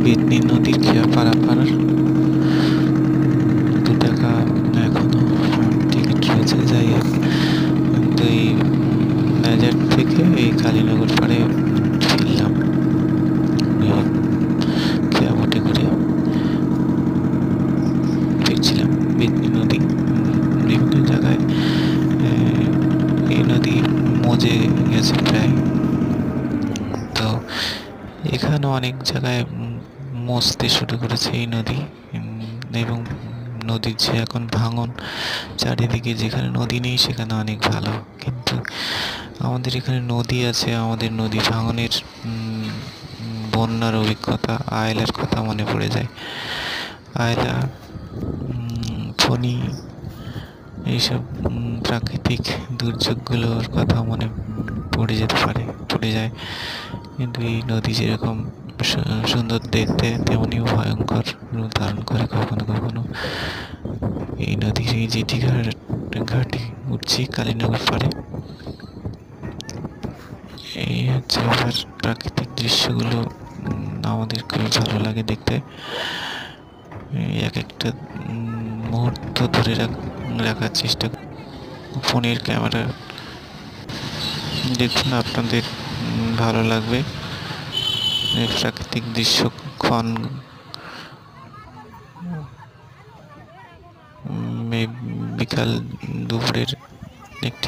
বেতনি নদীর খেয়া পারাপার 2 টাকা এখনো টিকিট রয়েছে। যাই হোক, কিন্তু এই ম্যাজার থেকে এই কালীনগর পাড়ে ফিরলাম খেয়া বোটে করে ফিরছিলাম। বেতনি নদী বিভিন্ন জায়গায় এই নদী মজে গেছে প্রায়, তো এখানেও অনেক জায়গায় মজতে শুরু করেছে এই নদী। এবং নদীর যে এখন ভাঙন, চারিদিকে যেখানে নদী নেই সেখানে অনেক ভালো, কিন্তু আমাদের এখানে নদী আছে, আমাদের নদী ভাঙনের বন্যার অভিজ্ঞতা, আয়লার কথা মনে পড়ে যায়। আয়লা, ফণী, এইসব প্রাকৃতিক দুর্যোগগুলোর কথা মনে পড়ে যায়। কিন্তু এই নদী যেরকম সুন্দর দেখতে, তেমনিও ভয়ঙ্কর রূপ ধারণ করে কখনো কখনো। এই নদীর এই যেটি ঘাটে উঠছি কালীনগর পাড়ে, এই হচ্ছে ব্যাপার। প্রাকৃতিক দৃশ্যগুলো আমাদের খুবই ভালো লাগে দেখতে। এক একটা মুহূর্ত ধরে রাখার চেষ্টা ফোনের ক্যামেরা দেখুন, আপনাদের ভালো লাগবে। প্রাকৃতিক দৃশ্য বিকাল দুপুরের একটি